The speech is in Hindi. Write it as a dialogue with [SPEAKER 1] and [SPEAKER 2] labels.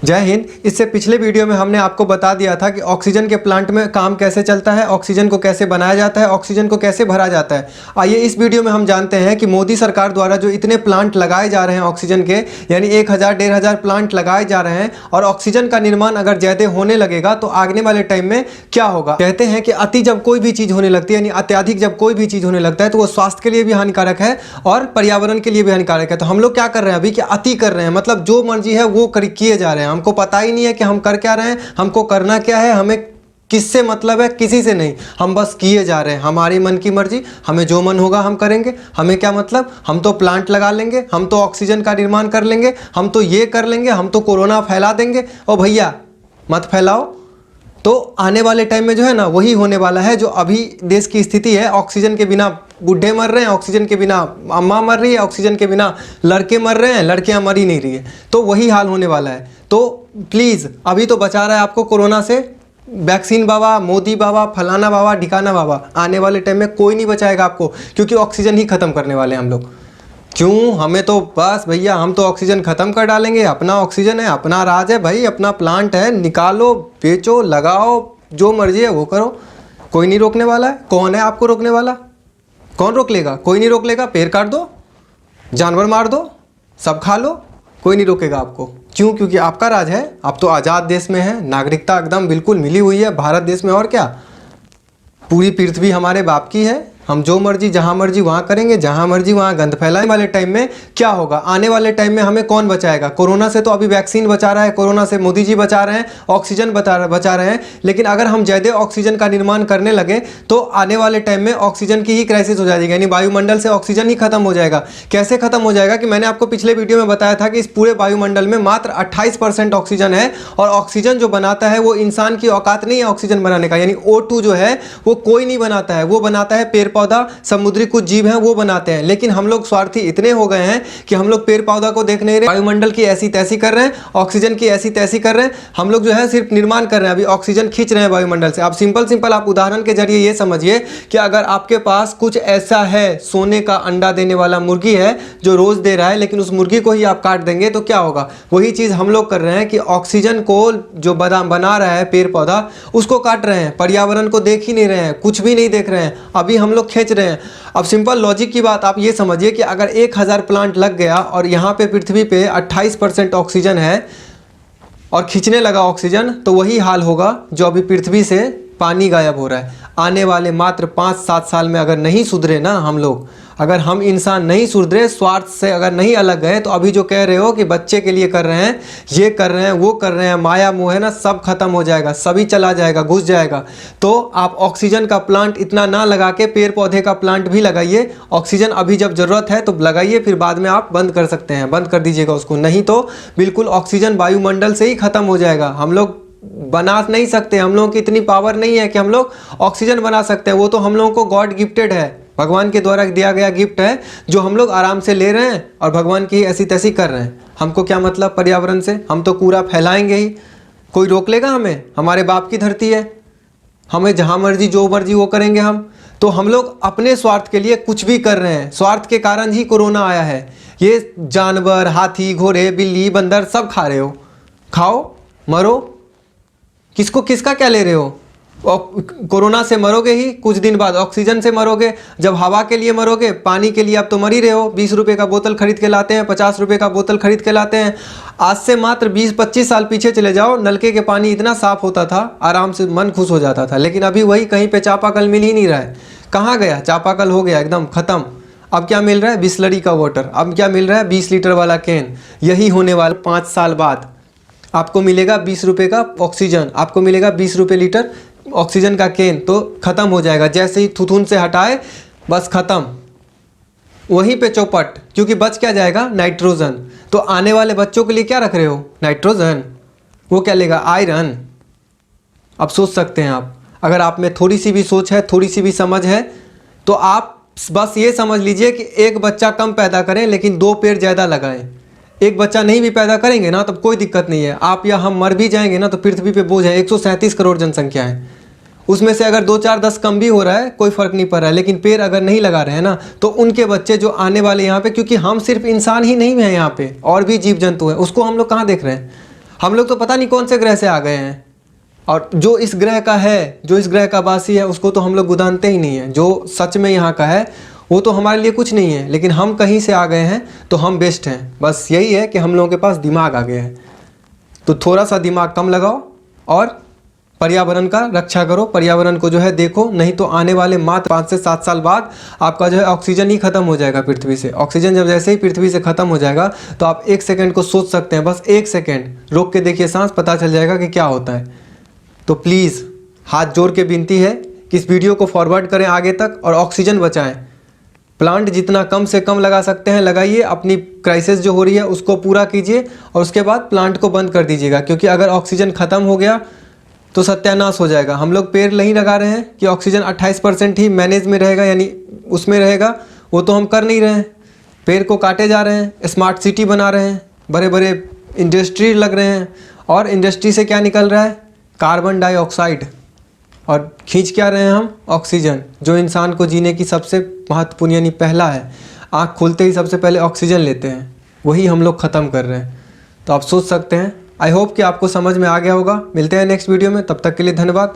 [SPEAKER 1] जय हिंद। इससे पिछले वीडियो में हमने आपको बता दिया था कि ऑक्सीजन के प्लांट में काम कैसे चलता है, ऑक्सीजन को कैसे बनाया जाता है, ऑक्सीजन को कैसे भरा जाता है। आइए इस वीडियो में हम जानते हैं कि मोदी सरकार द्वारा जो इतने प्लांट लगाए जा रहे हैं ऑक्सीजन के, यानी 1000-1500 प्लांट लगाए जा रहे हैं और ऑक्सीजन का निर्माण अगर ज़्यादा होने लगेगा तो आने वाले टाइम में क्या होगा। कहते हैं कि अति जब कोई भी चीज़ होने लगती है, यानी अत्याधिक जब कोई भी चीज़ होने लगता है तो वो स्वास्थ्य के लिए भी हानिकारक है और पर्यावरण के लिए भी हानिकारक है। तो हम लोग क्या कर रहे हैं अभी कि अति कर रहे हैं, मतलब जो मर्जी है वो किए जा रहे हैं। हमको पता ही नहीं है कि हम कर क्या रहे हैं, हमको करना क्या है, हमें किससे मतलब है, किसी से नहीं, हम बस किए जा रहे हैं। हमारी मन की मर्जी, हमें जो मन होगा हम करेंगे। हमें क्या मतलब, हम तो प्लांट लगा लेंगे, हम तो ऑक्सीजन का निर्माण कर लेंगे, हम तो ये कर लेंगे, हम तो कोरोना फैला देंगे। ओ भैया मत फैलाओ। तो आने वाले टाइम में जो है ना वही होने वाला है जो अभी देश की स्थिति है। ऑक्सीजन के बिना बूढ़े मर रहे हैं, ऑक्सीजन के बिना अम्मा मर रही है, ऑक्सीजन के बिना लड़के मर रहे हैं, लड़कियां मर ही नहीं रही है। तो वही हाल होने वाला है। तो प्लीज़ अभी तो बचा रहा है आपको कोरोना से वैक्सीन बाबा, मोदी बाबा, फलाना बाबा, ढिकाना बाबा। आने वाले टाइम में कोई नहीं बचाएगा आपको, क्योंकि ऑक्सीजन ही ख़त्म करने वाले हैं हम लोग। क्यों, हमें तो बस भैया हम तो ऑक्सीजन ख़त्म कर डालेंगे। अपना ऑक्सीजन है, अपना राज है भाई, अपना प्लांट है, निकालो, बेचो, लगाओ, जो मर्जी है वो करो, कोई नहीं रोकने वाला है। कौन है आपको रोकने वाला? कौन रोक लेगा? कोई नहीं रोक लेगा। पेड़ काट दो, जानवर मार दो, सब खा लो, कोई नहीं रोकेगा आपको। क्यों? क्योंकि आपका राज है। आप तो आज़ाद देश में है, नागरिकता एकदम बिल्कुल मिली हुई है भारत देश में। और क्या, पूरी पृथ्वी हमारे बाप की है। हम जो मर्जी जहाँ मर्जी वहाँ करेंगे, जहाँ मर्जी वहाँ गंद फैलाने वाले टाइम में क्या होगा? आने वाले टाइम में हमें कौन बचाएगा? कोरोना से तो अभी वैक्सीन बचा रहा है, कोरोना से मोदी जी बचा रहे हैं, ऑक्सीजन बचा रहे हैं। लेकिन अगर हम ज़्यादा ऑक्सीजन का निर्माण करने लगे तो आने वाले टाइम में ऑक्सीजन की ही क्राइसिस हो जाएगी, यानी वायुमंडल से ऑक्सीजन ही खत्म हो जाएगा। कैसे खत्म हो जाएगा कि मैंने आपको पिछले वीडियो में बताया था कि इस पूरे वायुमंडल में मात्र 28% ऑक्सीजन है और ऑक्सीजन जो बनाता है वो इंसान की औकात नहीं है ऑक्सीजन बनाने का। यानी O2 जो है वो कोई नहीं बनाता है, वो बनाता है पेड़ पौधा, समुद्री कुछ जीव हैं वो बनाते हैं। लेकिन हम लोग स्वार्थी इतने हो गए हैं कि हम लोग पेड़ पौधा को देख नहीं रहे, वायुमंडल की ऐसी तैसी कर रहे हैं, ऑक्सीजन की ऐसी तैसी कर रहे हैं। हम लोग जो है सिर्फ निर्माण कर रहे हैं, अभी ऑक्सीजन खींच रहे हैं वायुमंडल से। आप सिंपल आप उदाहरण के जरिए ये समझिए कि अगर आपके पास कुछ ऐसा है, सोने का अंडा देने वाला मुर्गी है जो रोज दे रहा है, लेकिन उस मुर्गी को ही आप काट देंगे तो क्या होगा? वही चीज हम लोग कर रहे हैं कि ऑक्सीजन को जो बना रहा है पेड़ पौधा, उसको काट रहे हैं, पर्यावरण को देख ही नहीं रहे हैं, कुछ भी नहीं देख रहे हैं, अभी हम लोग खींच रहे हैं। अब सिंपल लॉजिक की बात आप ये समझिए कि अगर 1000 प्लांट लग गया और यहाँ पे पृथ्वी पे 28% ऑक्सीजन है और खींचने लगा ऑक्सीजन, तो वही हाल होगा जो अभी पृथ्वी से पानी गायब हो रहा है। आने वाले मात्र 5-7 साल में अगर नहीं सुधरे ना हम लोग, अगर हम इंसान नहीं सुधरे, स्वार्थ से अगर नहीं अलग गए, तो अभी जो कह रहे हो कि बच्चे के लिए कर रहे हैं, ये कर रहे हैं, वो कर रहे हैं, माया मोह है ना, सब खत्म हो जाएगा, सभी चला जाएगा, घुस जाएगा। तो आप ऑक्सीजन का प्लांट इतना ना लगा के पेड़ पौधे का प्लांट भी लगाइए। ऑक्सीजन अभी जब ज़रूरत है तो लगाइए, फिर बाद में आप बंद कर सकते हैं, बंद कर दीजिएगा उसको, नहीं तो बिल्कुल ऑक्सीजन वायुमंडल से ही ख़त्म हो जाएगा। हम लोग बना नहीं सकते, हम लोगों की इतनी पावर नहीं है कि हम लोग ऑक्सीजन बना सकते हैं। वो तो हम लोगों को गॉड गिफ्टेड है, भगवान के द्वारा दिया गया गिफ्ट है जो हम लोग आराम से ले रहे हैं और भगवान की ऐसी तैसी कर रहे हैं। हमको क्या मतलब पर्यावरण से? हम तो कूड़ा फैलाएंगे ही, कोई रोक लेगा हमें? हमारे बाप की धरती है, हमें जहाँ मर्जी जो मर्जी वो करेंगे हम। तो हम लोग अपने स्वार्थ के लिए कुछ भी कर रहे हैं, स्वार्थ के कारण ही कोरोना आया है। ये जानवर, हाथी, घोड़े, बिल्ली, बंदर सब खा रहे हो, खाओ, मरो, किसको किसका क्या ले रहे हो? कोरोना से मरोगे ही, कुछ दिन बाद ऑक्सीजन से मरोगे, जब हवा के लिए मरोगे, पानी के लिए आप तो मर ही रहे हो। 20 रुपये का बोतल खरीद के लाते हैं, 50 रुपये का बोतल खरीद के लाते हैं। आज से मात्र 20-25 साल पीछे चले जाओ, नलके के पानी इतना साफ होता था, आराम से मन खुश हो जाता था। लेकिन अभी वही कहीं पे चापाकल मिल ही नहीं रहा है। कहाँ गया चापाकल? हो गया एकदम ख़त्म। अब क्या मिल रहा है? बिसलरी का वाटर। अब क्या मिल रहा है? 20 लीटर वाला कैन। यही होने वाला 5 साल बाद आपको मिलेगा 20 रुपये का ऑक्सीजन, आपको मिलेगा 20 रुपये लीटर ऑक्सीजन का कैन। तो ख़त्म हो जाएगा, जैसे ही थुथुन से हटाए बस ख़त्म, वहीं पे चौपट। क्योंकि बच क्या जाएगा? नाइट्रोजन। तो आने वाले बच्चों के लिए क्या रख रहे हो? नाइट्रोजन। वो क्या लेगा? आयरन। अब सोच सकते हैं आप, अगर आप में थोड़ी सी भी सोच है, थोड़ी सी भी समझ है, तो आप बस ये समझ लीजिए कि एक बच्चा कम पैदा करें लेकिन 2 पेड़ ज़्यादा लगाएं। एक बच्चा नहीं भी पैदा करेंगे ना तब कोई दिक्कत नहीं है, आप या हम मर भी जाएंगे ना तो पृथ्वी पे बोझ है। 137 करोड़ जनसंख्या है, उसमें से अगर 2-4-10 कम भी हो रहा है कोई फ़र्क नहीं पड़ रहा है। लेकिन पेड़ अगर नहीं लगा रहे हैं ना तो उनके बच्चे जो आने वाले यहाँ पे, क्योंकि हम सिर्फ इंसान ही नहीं हैं यहाँ पे, और भी जीव जंतु हैं, उसको हम लोग कहाँ देख रहे हैं? हम लोग तो पता नहीं कौन से ग्रह से आ गए हैं, और जो इस ग्रह का है, जो इस ग्रह का वासी है, उसको तो हम लोग गुदानते ही नहीं है। जो सच में यहाँ का है वो तो हमारे लिए कुछ नहीं है, लेकिन हम कहीं से आ गए हैं तो हम बेस्ट हैं। बस यही है कि हम लोगों के पास दिमाग आ गया है। तो थोड़ा सा दिमाग कम लगाओ और पर्यावरण का रक्षा करो, पर्यावरण को जो है देखो, नहीं तो आने वाले मात्र 5 से 7 साल बाद आपका जो है ऑक्सीजन ही खत्म हो जाएगा पृथ्वी से। ऑक्सीजन जब जैसे ही पृथ्वी से खत्म हो जाएगा तो आप 1 सेकंड को सोच सकते हैं, बस 1 सेकंड रोक के देखिए सांस, पता चल जाएगा कि क्या होता है। तो प्लीज़ हाथ जोड़ के विनती है कि इस वीडियो को फॉरवर्ड करें आगे तक और ऑक्सीजन बचाएं। प्लांट जितना कम से कम लगा सकते हैं लगाइए, अपनी क्राइसिस जो हो रही है उसको पूरा कीजिए और उसके बाद प्लांट को बंद कर दीजिएगा, क्योंकि अगर ऑक्सीजन ख़त्म हो गया तो सत्यानाश हो जाएगा। हम लोग पेड़ नहीं लगा रहे हैं कि ऑक्सीजन 28% ही मैनेज में रहेगा, यानी उसमें रहेगा, वो तो हम कर नहीं रहे हैं। पेड़ को काटे जा रहे हैं, स्मार्ट सिटी बना रहे हैं, बड़े बड़े इंडस्ट्री लग रहे हैं, और इंडस्ट्री से क्या निकल रहा है? कार्बन डाइऑक्साइड, और खींच क्या रहे हैं हम? ऑक्सीजन, जो इंसान को जीने की सबसे महत्वपूर्ण यानी पहला है। आँख खुलते ही सबसे पहले ऑक्सीजन लेते हैं, वही हम लोग ख़त्म कर रहे हैं। तो आप सोच सकते हैं। आई होप कि आपको समझ में आ गया होगा। मिलते हैं नेक्स्ट वीडियो में, तब तक के लिए धन्यवाद।